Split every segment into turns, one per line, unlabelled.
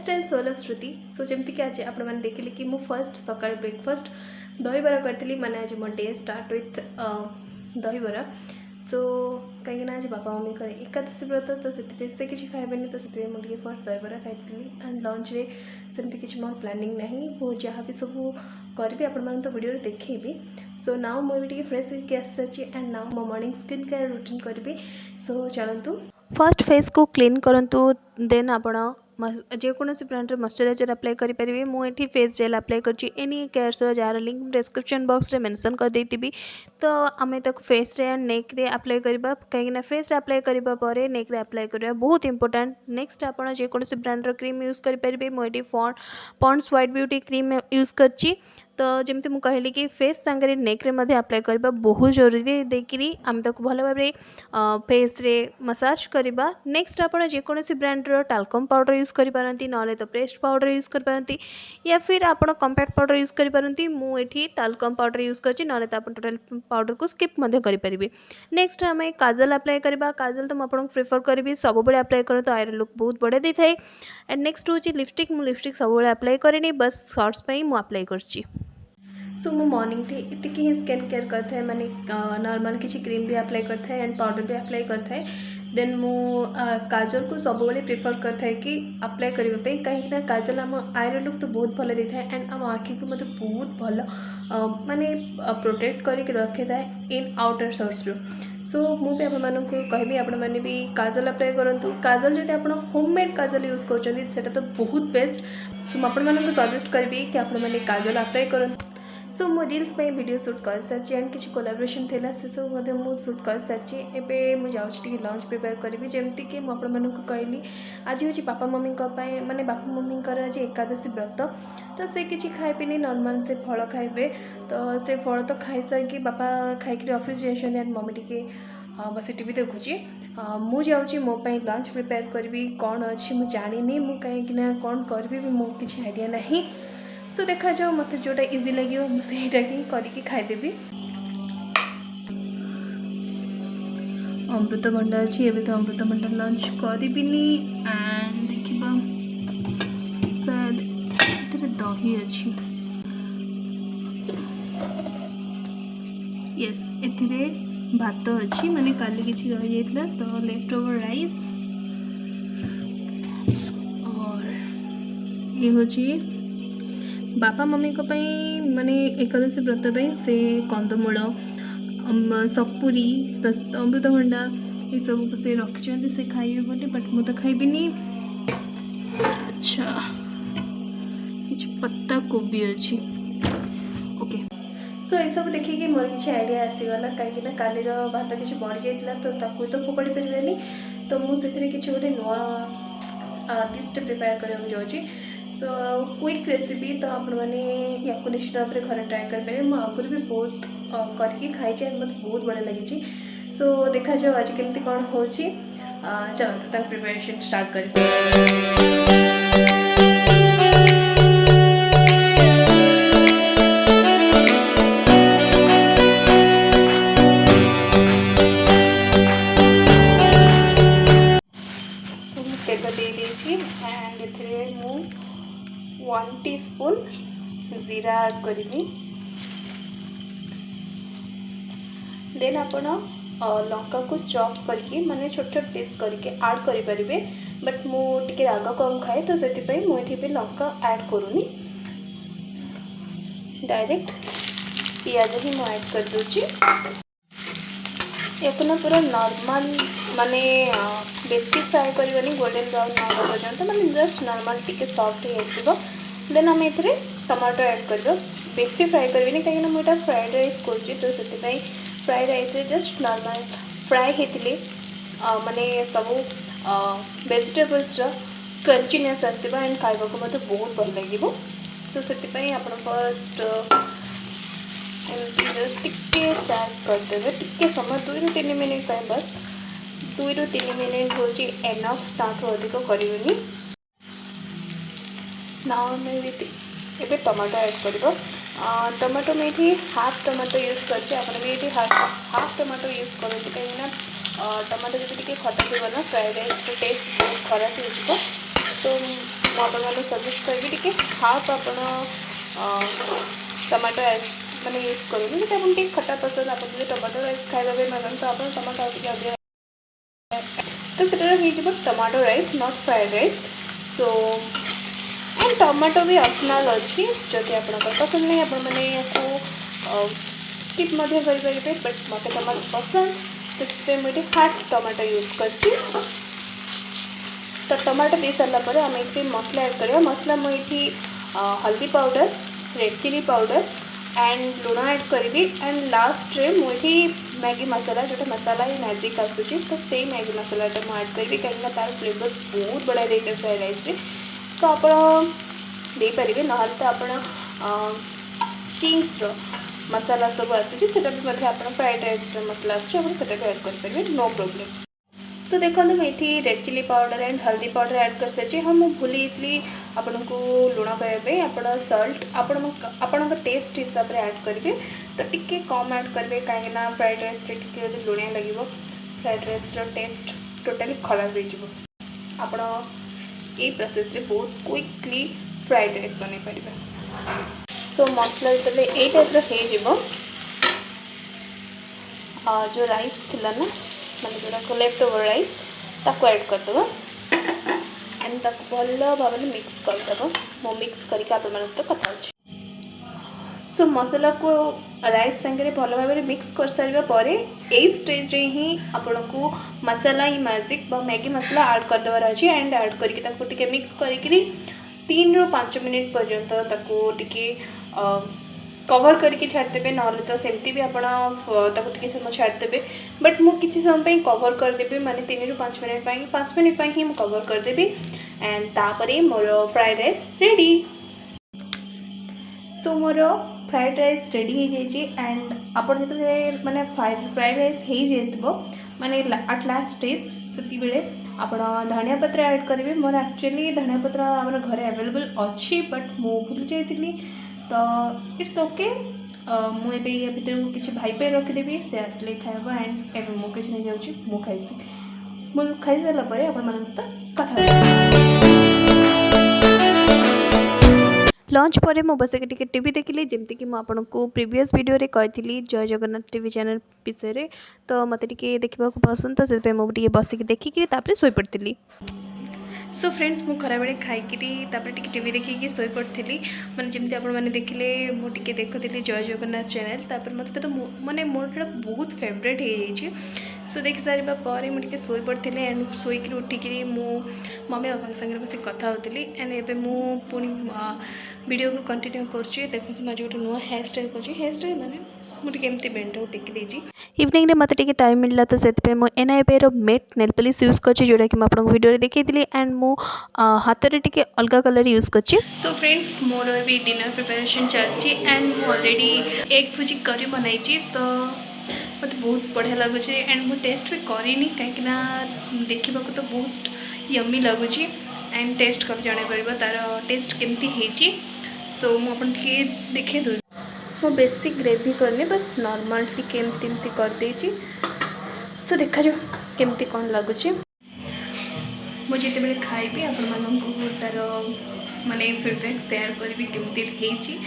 Style soul of श्रुति। सो जमती कि आज आपण मैंने देखिले कि मु फर्स्ट सकाळ ब्रेकफास्ट दहीबरा करी मैंने आज मो डे स्टार्ट विथ दहीबरा। सो कहीं आज बापा मम्मी कर एकादशी व्रत तो से किसी खाइबेनि तो से मुझे फर्स्ट दहीबरा खाई एंड लंच रे सेमती किसी मोर प्लानिंग नहीं वो जहाँ भी सब करी आपण तो वीडियो देखेबी। सो नाउ मुझे फ्रेश होकर आसी एंड नाउ मो मॉर्निंग स्किन केयर रूटीन करी। सो चलतु फर्स्ट फेस को क्लीन करंतु देन आपण जेकोसी ब्रांड मॉइस्चराइजर अप्लाई करेंगे। मुझे फेस जेल अप्लाई कर any cares jar link description box रे मेंशन कर देती। तो आम तक फेस रे एंड नेक रे अप्लाई करबा कहीं फेस रे अप्लाई करबा परे नेक रे अप्लाई करबा बहुत इंपोर्टेंट। नेक्स्ट आपण जेकोसी ब्रांड ब्रांडर क्रीम यूज करेंगे। मुझे Pond's white beauty cream use कर तो जमती मुझे कहली कि फेस सांगे नेक रे मध्य अप्लाई करबा बहुत जरूरी देकरी आम ताको भल भाव फेस रे मसाज करबा। नेक्स्ट आपण जेकोसी ब्रांडर टाल्कम पाउडर यूज करिपारंती नले तो पेस्ट पाउडर यूज करिपारंती या फिर आपण कॉम्पैक्ट पाउडर यूज करिपारंती। मु एठी टाल्कम पाउडर यूज करछि नले तो आपण टोटल पाउडर को स्किप मध्य करि परिबे। नेक्स्ट हमें काजल अप्लाई करबा। काजल तो आपण प्रेफर करबी सब बेले अप्लाई करो तो आयर लुक बहुत बढ़िया दी थाए। एंड नेक्स्ट होची लिपस्टिक। मु लिपस्टिक सब बेले अप्लाई करेनी बस शॉर्ट्स पई मु अप्लाई करछि। सो मु मॉर्निंग टे इतनी ही स्किन केयर करता है माने नॉर्मल किसी क्रीम भी अप्लाई करता है एंड पाउडर भी अप्लाई करता है। देन मु काजल को सब बेले प्रिफर करता है कि अप्लाई करने कहीं काजल आम आईर लुक तो बहुत भल देता है एंड आम आखि को मतलब बहुत भल माने प्रोटेक्ट करके रखी था इन आउटर सोर्स रू। सो मुझे आपको कहबी आपण मैंने भी काजल अप्लाई करूँ। काजल जब आप होममेड काजल यूज कर तो बहुत बेस्ट। सो मुझे सजेस्ट करी कि आपण मैंने काजल अप्लाई करूँ। सो मो रील्स पे वीडियो शूट कर सारी एंड किसी कोलाब्रेशन थी से सब शूट कर सारी। एवं मुझे लंच प्रिपेयर करी जमती कि मुझे कहली आज हूँ बापा मम्मी माने बापा मम्मी आज एकादशी व्रत तो से किसी खाइबेनि नॉर्मल से फल खाइबे। तो से फल तो खाई सारी बापा खाई ऑफिस जाइए and mummy T bus TV देखुची। मुझे मो लंच प्रिपेयर करी कौन अच्छी मुझे जानी मुझे कहीं कौन करी मो किसी आइडिया नहीं। सो देखा जाओ मत जोटा इजी लगे मुझे ही करके खाईदेवी। अमृतभंडा अच्छी एवं तो अमृतभंडा लंच करी एंड देखा शायद दही अच्छी यस ए भात अच्छी माने काली किसी रही जाता तो लेफ्ट ओवर राइस और ये हूँ बापा मम्मी को माने एकादशी व्रत से कंदमूल सपुरी अमृतभंडा ये सब से रखी से खाइबे बोले बट मु तो खाइबिनी। अच्छा पत्ता कोबी अच्छी ओके। सो ये सब देखिए मोर किसी आइडिया आसीगला कहीं कालीर भात किसी बढ़ी जाता तो ताकू तो फोपाड़ी पारे तो मुझे किसी गोटे नुआ डिश प्रिपेयर करने जाऊँगी। सो क्विक रेसिपी तो आप या निश्चित भाव में घर ट्राए करेंगे। मुझे आगुरी भी बहुत करके खाई मत बहुत बढ़िया लगी। सो देखा जाओ आज केमती कौन हो चलते तक प्रिपरेशन स्टार्ट कर। तेल दे एंड ए 1 टीस्पून जीरा ऐड करी। देन आपण लंका को चॉप करके माने छोट छोट पीस करके ऐड करि परिबे बट मु टिके राग कम खाए तो से मुझे भी लंका ऐड करूनी डायरेक्ट पियाज ही मुझे ऐड कर दूची। एक ना पूरा नॉर्मल माने बेसी फ्राए करनी गोल्डन ब्राउन ना पर्यंत माने जस्ट नॉर्मल टिके सॉफ्ट ही आसो। देन आम ए टमाटो ऐड कर बेसी फ्राए करें कहीं मुझे फ्राइड राइस कर तो से fried rice just normal fry होते माने सब वेजिटेबल्स क्रंचीनेस आसो एंड खाइबा को मत बहुत भल लगे। सो से आप फर्स्ट एमती जस्ट टिके स्टार्ट करदे टिके समय 2 ରୁ 3 मिनट बस 2 ରୁ 3 मिनट हूँ एनफ ताठू अधिक करें। नाउ मैं ये टमाटो ऐड कर टमाटो में ये हाफ टमाटो यूज कर हाफ टमाटो यूज करूँ कहीं टमाटो जब टी खटा थी ना फ्राइड राइस टेस्ट बहुत खराब हो तो मुझे सजेस्ट करी टी हाफ आप टमाटो राइस मैंने यूज करूँ जब आप खट्टा पसंद आप टमाटो राइस खाଇବା ପାଇଁ मानते तो आप टमाटो अधिक तो से tomato rice not fried rice. So and tomato भी ऑप्शनल अच्छी जदि आप पसंद नहीं आप स्किप करेंगे बट मत टमाटो पसंद तो मुझे हाफ टमाटो यूज कर तो टमाटो दे सारापर आम ये मसला ऐड करवा मसला मुझे हल्दी powder red chilli powder and लुण ऐड करी एंड लास्ट रे मुझे मैगी मसाला जो मसाला ही मैजिक आसूँ तो से मैगी मसालाटा मुझे ऐड करी कहीं तार फ्लेवर बहुत बढ़िया देते फ्राइड राइस तो आप देपारे ना तो आप चिंग्स मसाला सब आसूँ भी आप फ्राइड राइस मसला आसूँ भी ऐड करेंगे नो प्रोब्लेम। तो देखो मुझे रेड चिली पाउडर एंड हल्दी पाउडर ऐड कर सारी हाँ मुझे भूली आपन को लुण पाइबे आप सल्ट आपण टेस्ट हिसाब से ऐड करेंगे तो टिके कम ऐड करेंगे कहीं फ्राइड राइस टे लुणिया लगे फ्राइड राइस टेस्ट टोटाली खराब हो आप प्रोसेस रे बहुत क्विकली फ्राइड राइस बन पारे। सो मसला जो ये टाइप हो जो राइस थिला ना मैंने जोड़ा लेफ्ट ओवर राइस ताको ऐड करदेव एंड ताको भल भाव मिक्स करदेव मो मिक्स करके आप सहित कथा। सो मसला को राइस सांगे भल भाव मिक्स कर सारापर यही स्टेज रे ही आपन को मसाला ही मैजिक मैगी मसला ऐड करदेवार अच्छे एंड ऐड करके मिक्स करी 3 ରୁ 5 मिनट पर्यंत टिके कवर करके छाड़देवे ना तो सेमती भी आप समय छाड़देवे बट मु किसी समय कवर करदेवी माने 3 ରୁ 5 मिनट 5 मिनट ही मुझे कवर करदेवी एंड तापरे मोर फ्राइड राइस रेडी। सो मोर फ्राइड राइस रेडी हो जाइए एंड आप माने फ्राइड राइस हो जाइए माने एट लास्ट स्टेज से आप धनिया पत्र ऐड करेंगे मोर एक्चुअली धनिया पत्र आम घरे अवेलेबल अच्छी बट मु भूल जाइली तो इट्स ओके मुझे भितर किसी भाई पे रखीदेवी से आसले खाइब एंड एवं मुझे किसी नहीं जाऊँगी मुझे खाई सारापर आप कथा। लंच पर मु बस के टीवी देखिली जमती कि आपको प्रीवियस वीडियो रे कही जय जगन्नाथ टीवी चैनल विषय तो मत देखा पसंद तो से मुझे बसिक देखिकी शोई पड़ी। सो फ्रेंड्स मु खरा बेले खाई टीवी देखिकी शोई पड़ी मैंने जमी आपने देखिले मुझे देखुली जय जगन्नाथ चैनल तापर मत तो माने मोर बहुत फेवरेट हो जाए। सो देख सारापर मुझे शोई पड़ी एंड शोक उठिक मु मम्मी बाबा सागर बस कथा होती एंड एवं मुझे वीडियो को कंटिन्यू कर देखो मैं जो नुआ हेयर स्टाइल कर माने मुझे केमती बेंड टेकी देजी इवनिंग रे मत टिके टाइम मिलला तो से मु NIP रो मेट नेल पॉलिश यूज कर जोटा कि आपको वीडियो देखी एंड मु हाथ रे टिके अलग कलर यूज कर। सो फ्रेंड्स मोर अभी डिनर प्रिपरेशन चलती एंड मु ऑलरेडी एग भुजी करी बनाई तो मत बहुत बढ़िया लगुच एंड मु टेस्ट भी करनी कहीं देखा तो बहुत यम्मी लगुच एंड टेस्ट कर जाने पार तार टेस्ट केमती है। सो मुझे देखे दूँ मो बेसी ग्रेवी करनी बस नॉर्मल टी एमती कर देची। सो देखा जो केमती कौन लगुच मुझे जिते खाइबी आपको तार माने फीडबैक शेयर करी केमती होती।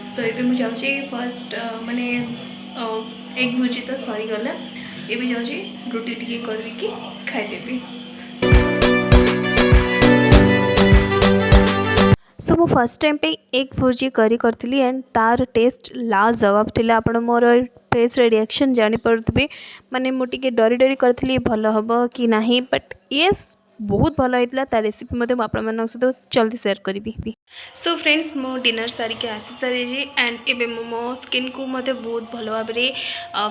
सो ये मुझे जाऊँगी फर्स्ट माने एग भुजी तो सरीगला ये जाऊँगी रुटी टी करके खाईदेवी। सो मु फर्स्ट टाइम पे एग भुजी करी करती एंड तार टेस्ट लाजवाब थिला आपण मोर फेस रिएक्शन जानी पड़े माने मुझे डरी डरी करी भल हम कि नहीं बट येस बहुत भल होता तार रेसिपी आपण सहित जल्दी शेयर करी। सो फ्रेंड्स मो डिनर सारिके आसी सारी एंड एवं मो स्किन को मत बहुत भल भाव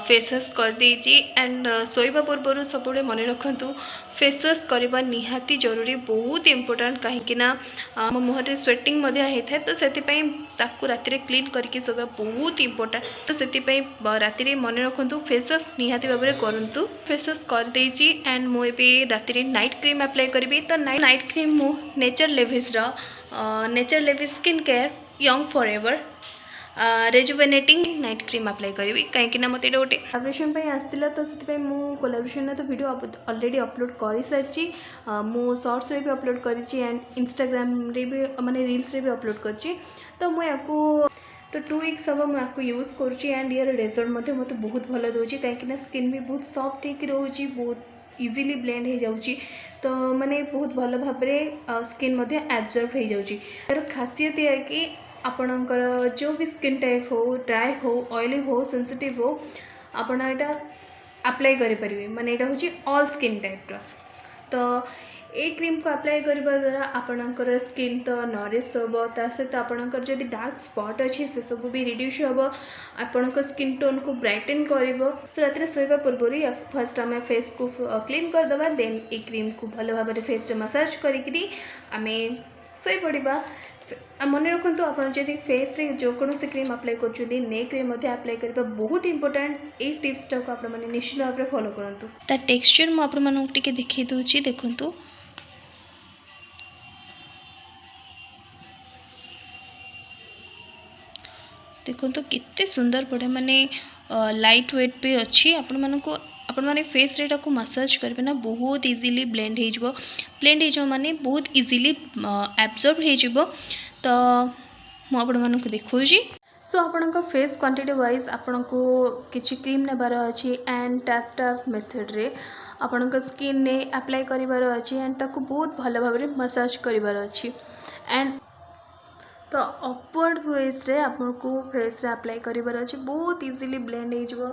फेस वाश कर देची एंड शोवा पूर्व सब मन रखु फेस वाश करवा निहाती जरूरी बहुत इंपोर्टेंट कहीं मो मुहर स्वेटिंग होता है तो से राति क्लीन करके शोवा बहुत इंपोर्टेंट तो से राति मन रखु फेस वाश निहाती भाव में करूँ फेस वाश कर देची एंड मुझे राति नाइट क्रीम अप्लाई करी तो नाइट क्रीम मु नेचर लेविस skin care young forever rejuvenating night cream apply करी कहीं मत गोटे कोलाब्रेशन आसला तो से कोलाब्रेशन तो वीडियो ऑलरेडी अपलोड कर सारी मु शॉर्ट्स रे भी अपलोड करी एंड इंस्टाग्राम रे भी माने रील्स रे भी अपलोड करी तो मुझे तो 2 वीक्स हम मुझे यूज करुँची एंड यार रिजल्ट मत बहुत भल दूसरी कहीं स्किन भी बहुत सॉफ्ट होकर रोचे बहुत इजीली ब्लेंड हो जाऊँगी तो माने बहुत भल भाव स्किन एब्जॉर्ब हो जाऊँगी यार खासियत है कि आपणकर जो भी स्किन टाइप हो ड्राई हो ऑयली हो सेंसिटिव हो आपण एटा अप्लाई करें माने एटा होची ऑल स्किन टाइप तो ए क्रीम को अप्लाई करने द्वारा आपणकर स्किन तो नरिश हम ता सहित आपणकर जदि डार्क स्पॉट अच्छे से सब भी रिड्यूस हम आपणकर स्किन टोन को ब्राइटन कर सो रात शोवा पूर्व फर्स्ट आम फेस को क्लीन करदे देन ए क्रीम को भल भाव में फेस मसाज करी आम शोई पड़ा मन रखु आप फेस रे जो कौन क्रीम अप्लाई कर नेक रे अप्लाई करने बहुत इंपोर्टेंट ये टिप्स टाक आप निश्चित भाव में फॉलो करूँ ता टेक्सचर मुझे देखी दूसरी देखु देखो तो कितने सुंदर पड़े माने लाइट वेट भी अच्छी आपण माने फेस रे को मसाज करेंगे ना बहुत इजीली ब्लेंड हो माने बहुत इजीली एब्जॉर्ब हो तो मुझे देखा सो आपण फेस क्वांटिटी वाइज आपण को किसी क्रीम नेबार अच्छी एंड टैप टैप मेथड रे आपण स्किन ने अप्लाई करिवार अच्छी एंड ताको बहुत भल भाव में मसाज करिवार अच्छी एंड तो अपवर्ड वेज रे आपको फेस रे अप्लाई करिवार अच्छी बहुत इजीली ब्लेंड हो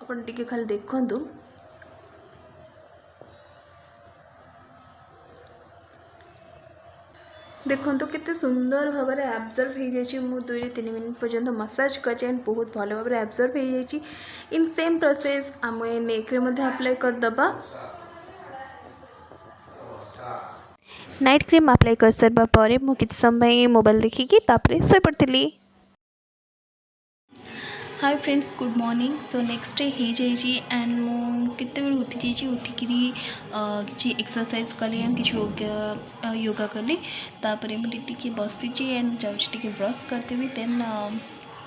अपन टिके खाली देखंतु देखो तो कितने सुंदर भाव में एब्जॉर्ब हो जाए 2-3 मिनट पर्यंत मसाज कर बहुत भल भाव में एब्जॉर्ब हो जाए इन सेम प्रोसेस आम नेक रे अप्लाई करदबा नाइट क्रीम अप्लाई कर सारा पर मुझे समय मोबाइल देखिकी शोई पड़ी hi friends good morning so next day हो जाए एंड मुझे उठी जाइए उठिकी किसी एक्सरसाइज कली एंड कि योगा कली तापर मुझे बसी एंड जाऊँगी ब्रश करदेवी देन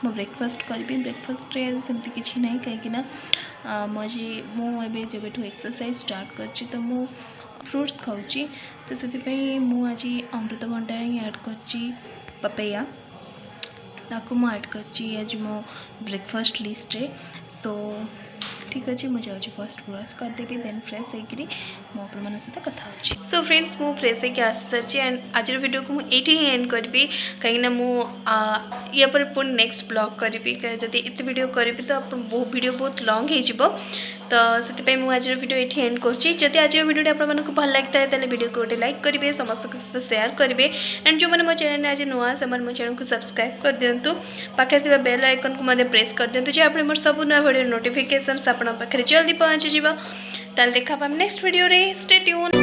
मो ब्रेकफास्ट करी ब्रेकफास्ट सेमती किसी ना कहीं मुझे जब एक्सरसाइज स्टार्ट कर तो मु फ्रूट्स खाऊँ तो से मुझे आज अमृतभंडा ही ऐड कर पपैया ताको मु ऐड कर आज मो ब्रेकफास्ट लिस्ट रे सो ठीक अच्छे मुझे फर्स्ट ब्रश करदेवी देन फ्रेश होकर मुझे सहित कथा हो सो फ्रेंड्स मु फ्रेश होकर आसी सारी एंड आज वीडियो को मुझे ये एंड करी कहीं या पुणी नेक्स्ट ब्लॉग करी जब ये वीडियो करी तो वीडियो बहुत लॉन्ग हो तो से आज वीडियो ये एंड कर आज वीडियो आपको भल लगता है तो वीडियो को गोटे लाइक करेंगे समस्त सहित सेयार करेंगे एंड जो मैंने मो चैनल आज नुआ से मो चैनल को सब्सक्राइब कर दिंतु पाखे बेल आइकन को प्रेस कर दिंतु जहाँ मोर सब नुआ वीडियो नोटिफिकेशन आप जल्दी पहुँची जावा। देखा नेक्स्ट वीडियो रे स्टे ट्यून।